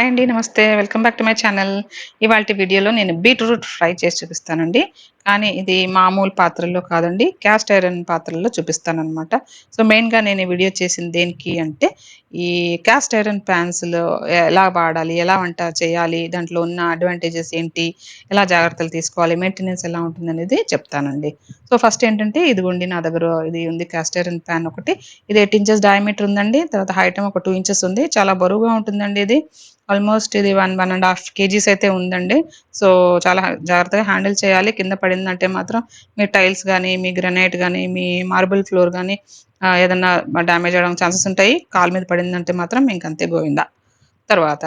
Hi అండి. నమస్తే. Welcome back to my channel. ఇవాల్టి వీడియోలో నేను బీట్రూట్ ఫ్రై చేసి చూపిస్తానండి. కానీ ఇది మామూలు పాత్రల్లో కాదండి. క్యాస్ట్ ఐరన్ పాత్రల్లో చూపిస్తాననమాట. సో, మెయిన్‌గా నేను ఈ వీడియో చేసింది దేనికి అంటే, ఈ క్యాస్ట్ ఐరన్ పాన్స్‌లో ఎలా వాడాలి? ఎలా వంట చేయాలి? దాంట్లో ఉన్న అడ్వాంటేజెస్ ఏంటి? ఎలా జాగ్రత్తలు తీసుకోవాలి? మెయింటెనెన్స్ ఎలా ఉంటుందనేది చెప్తానండి. సో, ఫస్ట్ ఏంటంటే ఇదిగోండి నా దగ్గర ఇది ఉంది క్యాస్ట్ ఐరన్ పాన్ ఒకటి. ఇది 8 ఇంచెస్ డయామీటర్ ఉందండి. తర్వాత హైట్ ఒక 2 ఇంచెస్ ఉంది. చాలా బరువుగా ఉంటుందండి ఇది. ఆల్మోస్ట్ ఇది 1, 1½ కేజీస్ అయితే ఉందండి. సో, చాలా జాగ్రత్తగా హ్యాండిల్ చేయాలి. కింద పడిందంటే మాత్రం మీ టైల్స్ గానీ, మీ గ్రానైట్ గానీ, మీ మార్బుల్ ఫ్లోర్ గానీ ఏదన్నా డ్యామేజ్ అవ్వడానికి ఛాన్సెస్ ఉంటాయి. కాలు మీద పడిందంటే మాత్రం ఇంకంతే గోవిందా. తర్వాత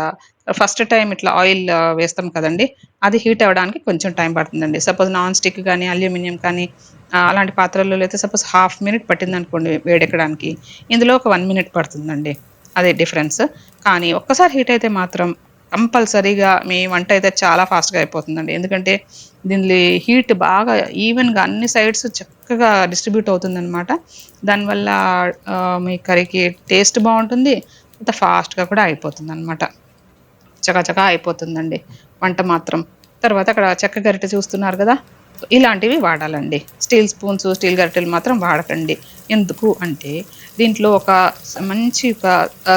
ఫస్ట్ టైమ్ ఇట్లా ఆయిల్ వేస్తాం కదండీ! అది హీట్ అవ్వడానికి కొంచెం టైం పడుతుందండి. సపోజ్ నాన్ స్టిక్ గానీ, అల్యూమినియం కానీ అలాంటి పాత్రలలో అయితే సపోజ్ హాఫ్ మినిట్ పట్టిందనుకోండి వేడెక్కడానికి. ఇందులో ఒక 1 మినిట్ పడుతుందండి. అదే డిఫరెన్స్. కానీ ఒక్కసారి హీట్ అయితే మాత్రం కంపల్సరీగా మీ వంట అయితే చాలా ఫాస్ట్‌గా అయిపోతుందండి. ఎందుకంటే దీనిలో హీట్ బాగా ఈవెన్‌గా అన్ని సైడ్స్ చక్కగా డిస్ట్రిబ్యూట్ అవుతుందనమాట. దానివల్ల మీ కర్రీకి టేస్ట్ బావుంటుంది. అంత ఫాస్ట్‌గా కూడా అయిపోతుందనమాట. చకచకా అయిపోతుందండి వంట మాత్రం. తర్వాత అక్కడ చెక్క గరిటె చూస్తున్నారు గదా! ఇలాంటివి వాడాలండి. స్టీల్ స్పూన్స్, స్టీల్ గరిటెలు మాత్రం వాడకండి. ఎందుకు అంటే దీంట్లో ఒక మంచి ఒక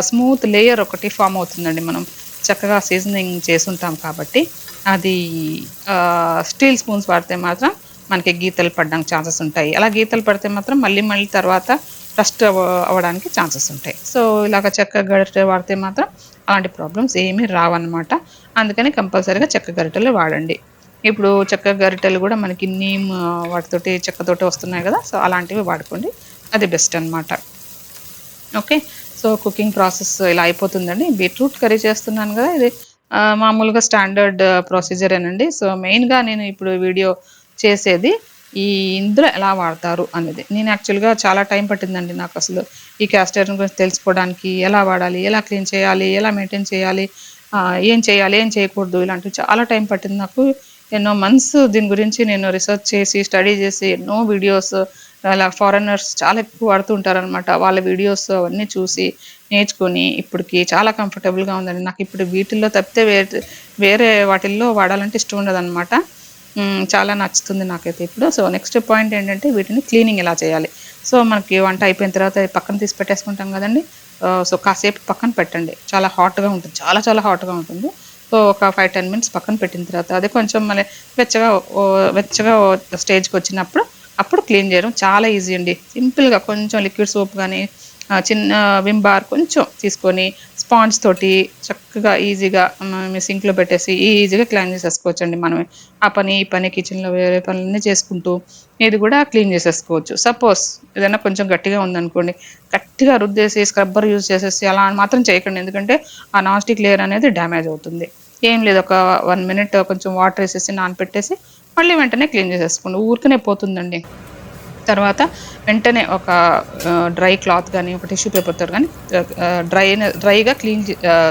స్మూత్ లేయర్ ఒకటి ఫార్మ్ అవుతుందండి. మనం చక్కగా సీజనింగ్ చేసుంటాం కాబట్టి. అది స్టీల్ స్పూన్స్ వాడితే మాత్రం మనకి గీతలు పడడానికి ఛాన్సెస్ ఉంటాయి. అలా గీతలు పడితే మాత్రం మళ్ళీ మళ్ళీ తర్వాత రస్ట్ అవ్వడానికి ఛాన్సెస్ ఉంటాయి. సో, ఇలాగ చెక్క గరిటె వాడితే మాత్రం అలాంటి ప్రాబ్లమ్స్ ఏమీ రావన్నమాట. అందుకని కంపల్సరీగా చెక్క గరిటెలే వాడండి. ఇప్పుడు చెక్క గరిటెలు గూడా మనకి నీమ్ వాటితోటి చెక్కతోటి వస్తున్నాయి గదా! సో, అలాంటివి వాడుకోండి. అది బెస్ట్ అనమాట. ఓకే. సో, కుకింగ్ ప్రాసెస్ ఇలా అయిపోతుందండి. బీట్రూట్ కర్రీ చేస్తున్నాను గదా! ఇది మామూలుగా స్టాండర్డ్ ప్రొసీజరేనండి. సో, మెయిన్‌గా నేను ఇప్పుడు వీడియో చేసేది ఇందులో ఎలా వాడతారు అనేది. నేను యాక్చువల్‌గా చాలా టైం పట్టిందండి నాకసలు. ఈ క్యాస్ట్ ఐరన్ గురించి తెలుసుకోవడానికి ఎలా వాడాలి? ఎలా క్లీన్ చేయాలి? ఎలా మెయింటైన్ చేయాలి? ఏం చేయాలి? ఏం చేయకూడదు? ఇలాంటివి చాలా టైం పట్టింది నాకు. ఎన్నో మంత్స్ దీని గురించి నేను రిసర్చ్ చేసి, స్టడీ చేసి ఎన్నో వీడియోస్ అలా ఫారినర్స్ చాలా ఎక్కువ వాడుతూ ఉంటారనమాట. వాళ్ళ వీడియోస్ అవన్నీ చూసి, నేర్చుకొని ఇప్పటికి చాలా కంఫర్టబుల్‌గా ఉందండి. నాకిప్పుడు వీటిల్లో తప్పితే వేరే వాటిల్లో వాడాలంటే ఇష్టం ఉండదనమాట. చాలా నచ్చుతుంది నాకైతే ఇప్పుడు. సో, నెక్స్ట్ పాయింట్ ఏంటంటే వీటిని క్లీనింగ్ ఎలా చేయాలి? సో, మనకి వంట అయిపోయిన తర్వాత పక్కన తీసి పెట్టేసుకుంటాం గదండీ! సో, కాసేపు పక్కన పెట్టండి. చాలా హాట్‌గా ఉంటుంది. చాలా చాలా హాట్‌గా ఉంటుంది. సో, ఒక 5, 10 మినిట్స్ పక్కన పెట్టిన తర్వాత అది కొంచెం మళ్ళీ వెచ్చగా వెచ్చగా స్టేజ్‌కొచ్చినప్పుడు అప్పుడు క్లీన్ చేయడం చాలా ఈజీ అండి. సింపుల్‌గా కొంచెం లిక్విడ్ సోప్ గానీ, చిన్న విమ్ బార్ కొంచెం తీసుకొని స్పాంజ్ తోటి చక్కగా ఈజీగా మీ సింక్‌లో పెట్టేసి ఈజీగా క్లీన్ చేసేసుకోవచ్చండి మనమే. ఆ పని, ఈ పని కిచెన్‌లో వేరే పనులన్నీ చేసుకుంటూ ఇది గూడా క్లీన్ చేసేసుకోవచ్చు. సపోజ్ ఏదైనా కొంచెం గట్టిగా ఉందనుకోండి, గట్టిగా రుద్దేసి స్క్రబ్బర్ యూజ్ చేసేసి అలా మాత్రం చేయకండి. ఎందుకంటే ఆ నాన్ స్టిక్ లేయర్ అనేది డ్యామేజ్ అవుతుంది. ఏం లేదు ఒక 1 మినిట్ కొంచెం వాటర్ ఏసేసి నానపెట్టేసి మళ్ళీ వెంటనే క్లీన్ చేసేసుకోండి. ఊరికనే పోతుందండి. తర్వాత వెంటనే ఒక డ్రై క్లాత్ గానీ, ఒక టిష్యూ పేపర్‌తో గానీ డ్రైగా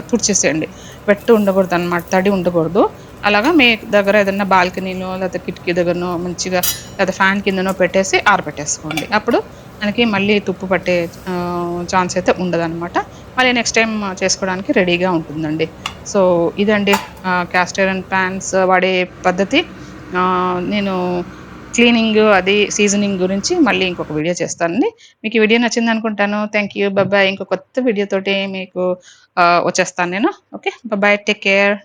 తుడిచేసేయండి. వెట్ ఉండకూడదనమాట. తడి ఉండకూడదు. అలాగా మీ దగ్గర ఏదన్నా బాల్కనీలో లేకపోతే కిటికీ దగ్గరనో మంచిగా లేదా ఫ్యాన్ కిందనో పెట్టేసి ఆరబెట్టేసుకోండి. అప్పుడు మనకి మళ్ళీ తుప్పు పట్టే ఛాన్స్ అయితే ఉండదనమాట. మళ్ళీ నెక్స్ట్ టైమ్ చేసుకోవడానికి రెడీగా ఉంటుందండి. సో, ఇదండి క్యాస్ట్ ఐరన్ పాన్స్ వాడే పద్ధతి. నేను క్లీనింగ్ అది సీజనింగ్ గురించి మళ్ళీ ఇంకొక వీడియో చేస్తానండి. మీకు ఈ వీడియో నచ్చిందనుకుంటాను. Thank you. బాయ్. ఇంకో కొత్త వీడియో తోటి మీకు వచ్చేస్తాను నేను. ఓకే. బాయ్. Take care.